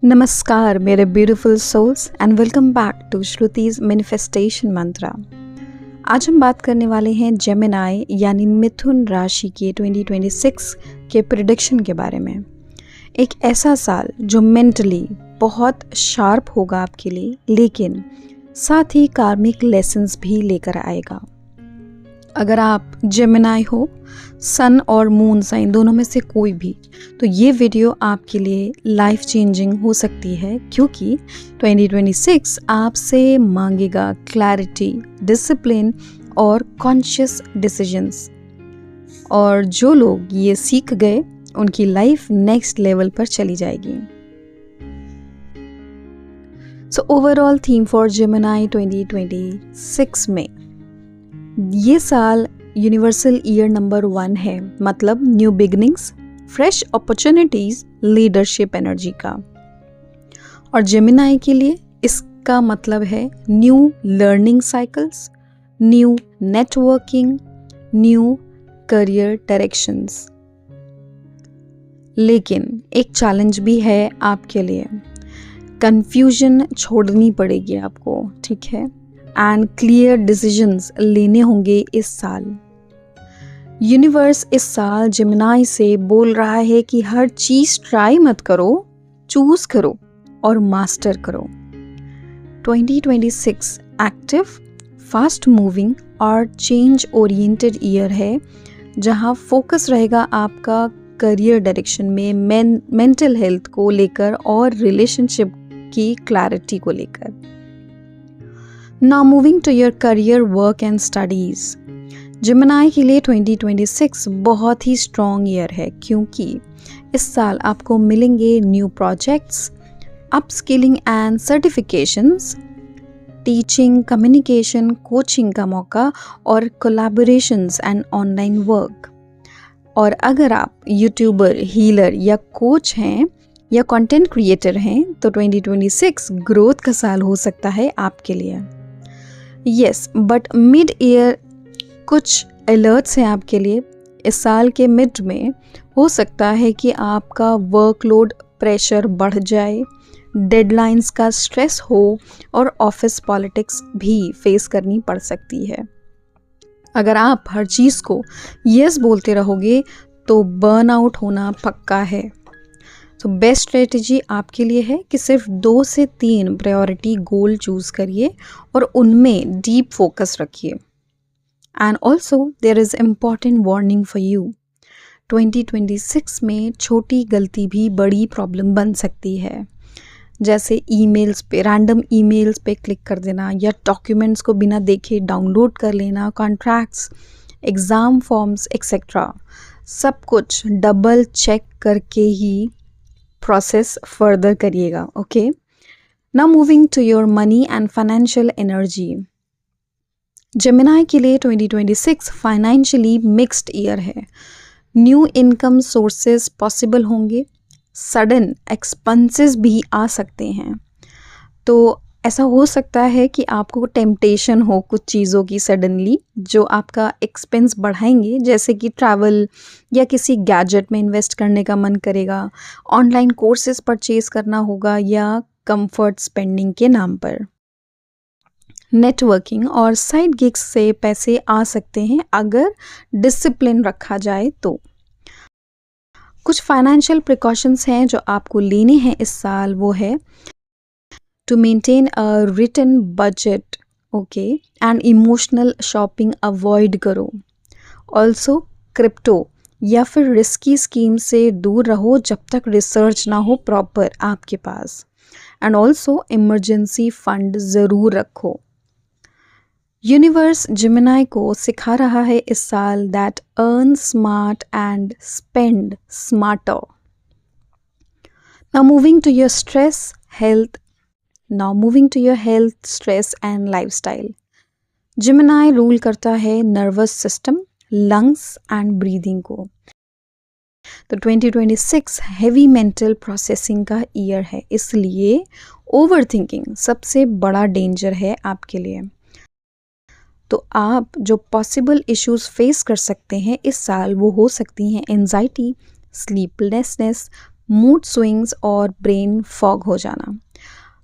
नमस्कार मेरे beautiful souls and welcome back to Shruti's manifestation mantra. आज हम बात करने वाले हैं जेमिनाई यानी मिथुन राशि के 2026 के प्रेडिक्शन के बारे में। एक ऐसा साल जो मेंटली बहुत शार्प होगा आपके लिए, लेकिन साथ ही कार्मिक लेसन्स भी लेकर आएगा। अगर आप जेमिनाई हो, सन और मून साइन दोनों में से कोई भी, तो ये वीडियो आपके लिए लाइफ चेंजिंग हो सकती है, क्योंकि 2026 आपसे मांगेगा क्लैरिटी, डिसिप्लिन और कॉन्शियस डिसीजंस। और जो लोग ये सीख गए उनकी लाइफ नेक्स्ट लेवल पर चली जाएगी। So overall theme for Gemini 2026 में ये साल यूनिवर्सल ईयर नंबर 1 है, मतलब new beginnings, fresh opportunities, leadership energy का। और जेमिनाई के लिए इसका मतलब है new learning cycles, new networking, new career directions. लेकिन एक चैलेंज भी है आपके लिए, कंफ्यूजन छोड़नी पड़ेगी आपको, ठीक है, एंड क्लियर डिसीजंस लेने होंगे इस साल। यूनिवर्स इस साल जेमिनाई से बोल रहा है कि हर चीज ट्राई मत करो, चूज करो और मास्टर करो। 2026 एक्टिव, फास्ट मूविंग और चेंज ओरिएंटेड ईयर है, जहां फोकस रहेगा आपका करियर डायरेक्शन में, मेंटल हेल्थ को लेकर और रिलेशनशिप की क्लैरिटी को लेकर। Now moving to your career, work and studies. Gemini के लिए 2026 बहुत ही स्ट्रॉन्ग ईयर है, क्योंकि इस साल आपको मिलेंगे new projects, upskilling and certifications, teaching, communication, coaching का मौका और कोलैबोरेशंस एंड ऑनलाइन वर्क। और अगर आप यूट्यूबर, हीलर या कोच हैं या कंटेंट क्रिएटर हैं, तो 2026 ग्रोथ का साल हो सकता है आपके लिए। यस, बट मिड ईयर कुछ अलर्ट्स हैं आपके लिए। इस साल के मिड में हो सकता है कि आपका वर्कलोड प्रेशर बढ़ जाए, डेडलाइंस का स्ट्रेस हो और ऑफिस पॉलिटिक्स भी फेस करनी पड़ सकती है। अगर आप हर चीज़ को यस बोलते रहोगे तो बर्नआउट होना पक्का है। तो बेस्ट स्ट्रेटजी आपके लिए है कि सिर्फ 2 से 3 प्रायोरिटी गोल चूज करिए और उनमें डीप फोकस रखिए। And also there is important warning for you. 2026 में छोटी गलती भी बड़ी प्रॉब्लम बन सकती है, जैसे ईमेल्स पे, रैंडम ईमेल्स पे क्लिक कर देना या डॉक्यूमेंट्स को बिना देखे डाउनलोड कर लेना, कॉन्ट्रैक्ट्स, एग्ज़ाम फॉर्म्स एक्सेट्रा। सब कुछ डबल चेक करके ही प्रोसेस फर्दर करिएगा। Okay, now moving to your money and financial energy. Gemini के लिए 2026 फाइनेंशियली मिक्स्ड ईयर है। न्यू इनकम सोर्सेज पॉसिबल होंगे, सडन एक्सपेंसेस भी आ सकते हैं। तो ऐसा हो सकता है कि आपको टेम्पटेशन हो कुछ चीज़ों की सडनली, जो आपका एक्सपेंस बढ़ाएंगे, जैसे कि ट्रैवल या किसी गैजेट में इन्वेस्ट करने का मन करेगा, ऑनलाइन कोर्सेज परचेज करना होगा या कंफर्ट स्पेंडिंग के नाम पर। नेटवर्किंग और साइड गिग्स से पैसे आ सकते हैं अगर डिसिप्लिन रखा जाए तो। कुछ फाइनेंशियल प्रिकॉशंस हैं जो आपको लेने हैं इस साल, वो है to maintain a written budget, okay, and emotional shopping avoid करो। also क्रिप्टो या फिर रिस्की स्कीम से दूर रहो जब तक रिसर्च ना हो प्रॉपर आपके पास। एंड ऑल्सो इमरजेंसी फंड ज़रूर रखो। यूनिवर्स जेमिनाई को सिखा रहा है इस साल that earn smart and spend smarter. Now moving to your stress, health. Now moving to your health, stress and lifestyle. Gemini rule करता है nervous system, lungs and breathing को। तो 2026 हैवी मेंटल प्रोसेसिंग का ईयर है, इसलिए over thinking सबसे बड़ा danger है आपके लिए। तो आप जो पॉसिबल इश्यूज फेस कर सकते हैं इस साल, वो हो सकती हैं एंजाइटी, स्लीपलेसनेस, मूड स्विंग्स और ब्रेन फॉग हो जाना।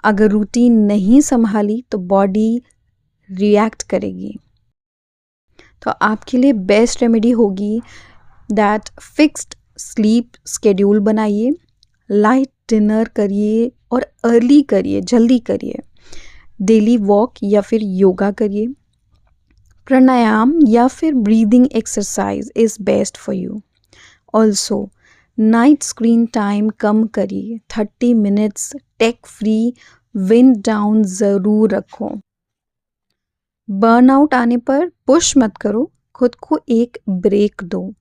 अगर रूटीन नहीं संभाली तो बॉडी रिएक्ट करेगी। तो आपके लिए बेस्ट रेमेडी होगी दैट फिक्स्ड स्लीप स्केड्यूल बनाइए, लाइट डिनर करिए और अर्ली करिए, जल्दी करिए। डेली वॉक या फिर योगा करिए। प्राणायाम या फिर breathing exercise is best for you. Also night screen time कम करिए। 30 minutes take free wind down ज़रूर रखो। बर्नआउट आने पर पुश मत करो, खुद को एक ब्रेक दो।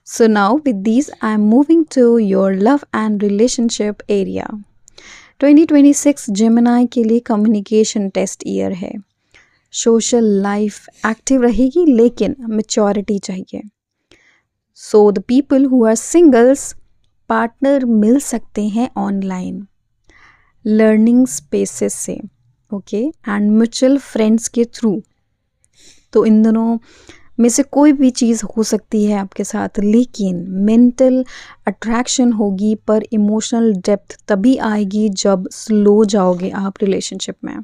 So now with these I am moving to your love and relationship area. 2026 Gemini के लिए कम्युनिकेशन टेस्ट ईयर है। सोशल लाइफ एक्टिव रहेगी लेकिन मैच्योरिटी चाहिए। So the people who are singles, partner मिल सकते हैं ऑनलाइन, लर्निंग स्पेसेस से, ओके, एंड म्यूचुअल फ्रेंड्स के थ्रू। तो इन दोनों में से कोई भी चीज़ हो सकती है आपके साथ, लेकिन मेंटल अट्रैक्शन होगी पर इमोशनल डेप्थ तभी आएगी जब स्लो जाओगे आप रिलेशनशिप में।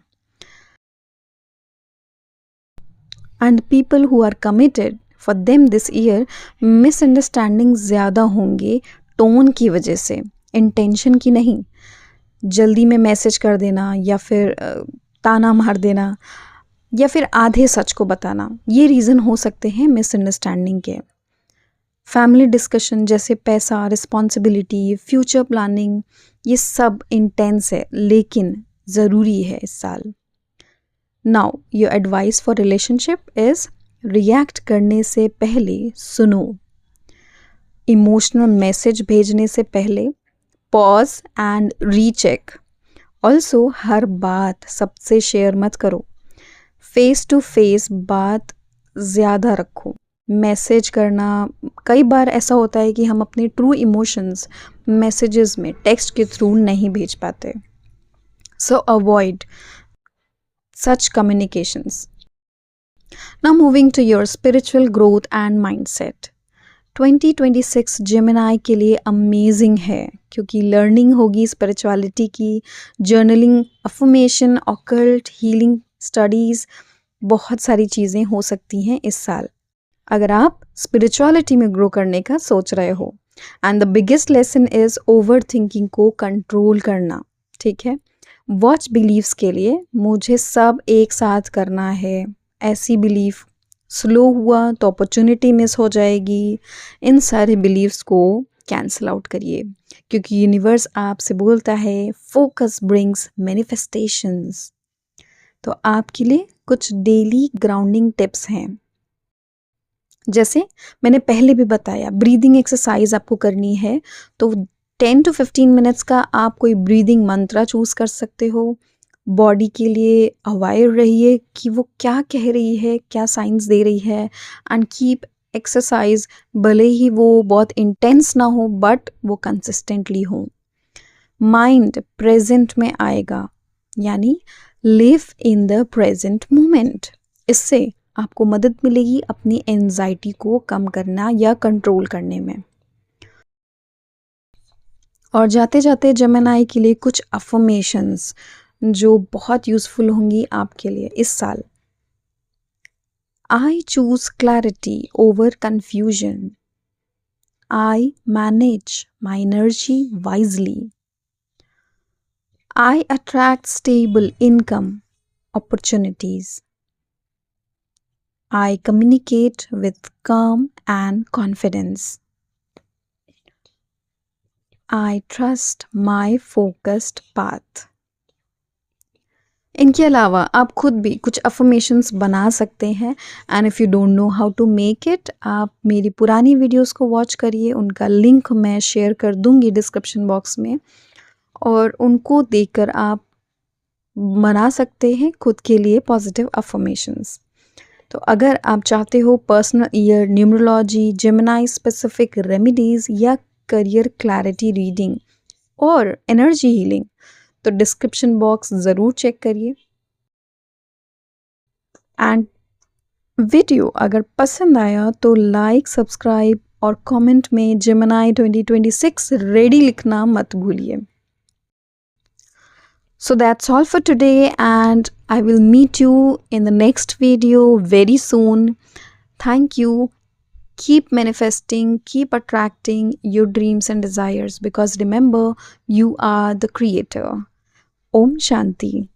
And people who are committed for them this year, misunderstanding ज़्यादा होंगे टोन की वजह से, इंटेंशन की नहीं। जल्दी में मैसेज कर देना या फिर ताना मार देना या फिर आधे सच को बताना, ये रीज़न हो सकते हैं मिसअंडरस्टैंडिंग के। फैमिली डिस्कशन जैसे पैसा, रिस्पॉन्सिबिलिटी, फ्यूचर प्लानिंग, ये सब इंटेंस है लेकिन ज़रूरी है इस साल। Now your advice for relationship is react करने से पहले सुनो। इमोशनल मैसेज भेजने से पहले पॉज एंड रीचेक। ऑल्सो हर बात सबसे शेयर मत करो। फेस टू फेस बात ज़्यादा रखो। मैसेज करना, कई बार ऐसा होता है कि हम अपने ट्रू इमोशंस मैसेजेस में टेक्स्ट के थ्रू नहीं भेज पाते। सो avoid such communications. Now moving to your spiritual growth and mindset. 2026 Gemini के लिए अमेजिंग है क्योंकि लर्निंग होगी स्पिरिचुअलिटी की, journaling, affirmation, occult, healing, studies, बहुत सारी चीज़ें हो सकती हैं इस साल अगर आप स्पिरिचुअलिटी में ग्रो करने का सोच रहे हो। And the biggest lesson is over thinking को कंट्रोल करना, ठीक है। वॉच बिलीव्स के लिए मुझे सब एक साथ करना है, ऐसी बिलीफ स्लो हुआ तो अपॉर्चुनिटी मिस हो जाएगी। इन सारे बिलीव्स को कैंसिल आउट करिए क्योंकि यूनिवर्स आपसे बोलता है फोकस ब्रिंग्स मैनिफेस्टेशंस। तो आपके लिए कुछ डेली ग्राउंडिंग टिप्स हैं, जैसे मैंने पहले भी बताया ब्रीदिंग एक्सरसाइज आपको करनी है तो 10 to 15 मिनट्स का आप कोई ब्रीदिंग मंत्रा चूज़ कर सकते हो। बॉडी के लिए अवेयर रहिए कि वो क्या कह रही है, क्या साइंस दे रही है, एंड कीप एक्सरसाइज, भले ही वो बहुत इंटेंस ना हो बट वो कंसिस्टेंटली हो। माइंड प्रेजेंट में आएगा, यानी live in the present moment. इससे आपको मदद मिलेगी अपनी एंजाइटी को कम करना या कंट्रोल करने में। और जाते जाते जेमिनी के लिए कुछ अफर्मेशंस जो बहुत यूज़फुल होंगी आपके लिए इस साल। I choose clarity over confusion. I manage my energy wisely. I attract stable income opportunities. I communicate with calm and confidence. I trust my focused path. इनके अलावा आप खुद भी कुछ अफर्मेशंस बना सकते हैं and if you don't know how to make it, आप मेरी पुरानी वीडियोस को वॉच करिए, उनका लिंक मैं शेयर कर दूंगी डिस्क्रिप्शन बॉक्स में, और उनको देखकर आप बना सकते हैं खुद के लिए पॉजिटिव अफर्मेशंस। तो अगर आप चाहते हो personal year numerology, Gemini specific remedies या करियर क्लैरिटी रीडिंग और एनर्जी हीलिंग, तो डिस्क्रिप्शन बॉक्स ज़रूर चेक करिए। एंड वीडियो अगर पसंद आया तो लाइक, सब्सक्राइब और कमेंट में जेमिनी 2026 रेडी लिखना मत भूलिए। So that's all for today, and I will meet you in the next video very soon. Thank you. Keep manifesting, keep attracting your dreams and desires, because remember, you are the creator. Om Shanti.